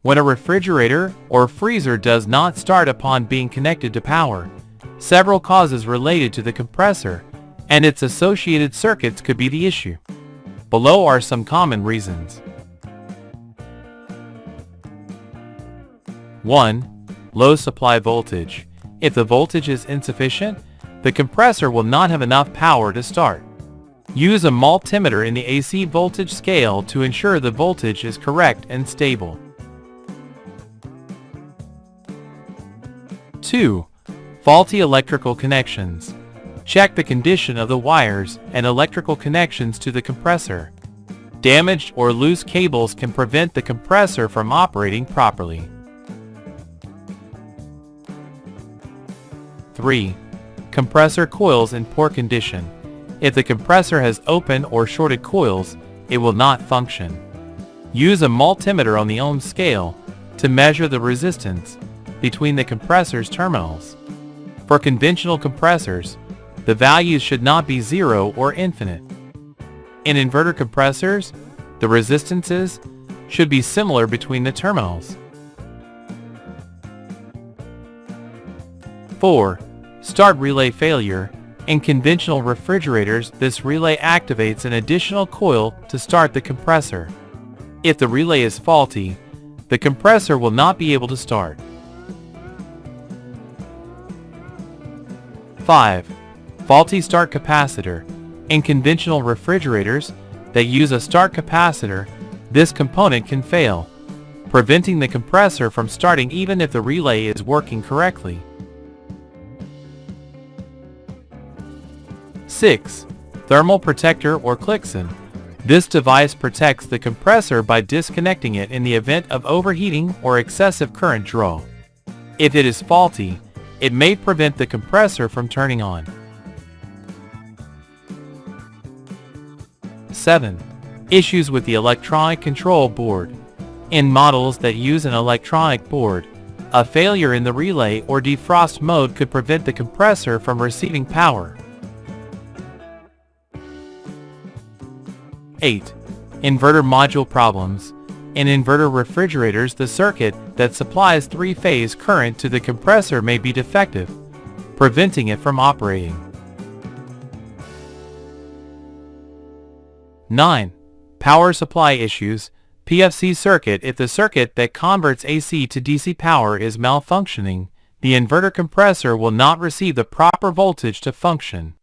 When a refrigerator or freezer does not start upon being connected to power, several causes related to the compressor and its associated circuits could be the issue. Below are some common reasons. 1. Low supply voltage. If the voltage is insufficient, the compressor will not have enough power to start. Use a multimeter in the AC voltage scale to ensure the voltage is correct and stable. 2. Faulty electrical connections. Check the condition of the wires and electrical connections to the compressor. Damaged or loose cables can prevent the compressor from operating properly. 3. Compressor coils in poor condition. If the compressor has open or shorted coils, it will not function. Use a multimeter on the ohm scale to measure the resistance between the compressor's terminals. For conventional compressors, the values should not be 0 or infinite. In inverter compressors, the resistances should be similar between the terminals. 4. Start relay failure. In conventional refrigerators, this relay activates an additional coil to start the compressor. If the relay is faulty, the compressor will not be able to start. 5. Faulty start capacitor. In conventional refrigerators that use a start capacitor, this component can fail, preventing the compressor from starting even if the relay is working correctly. 6. Thermal protector or Klickson. This device protects the compressor by disconnecting it in the event of overheating or excessive current draw. If it is faulty, it may prevent the compressor from turning on. 7. Issues with the electronic control board. In models that use an electronic board, a failure in the relay or defrost mode could prevent the compressor from receiving power. 8. Inverter module problems. In inverter refrigerators, the circuit that supplies three-phase current to the compressor may be defective, preventing it from operating. 9. Power supply issues. PFC circuit. If the circuit that converts AC to DC power is malfunctioning, the inverter compressor will not receive the proper voltage to function.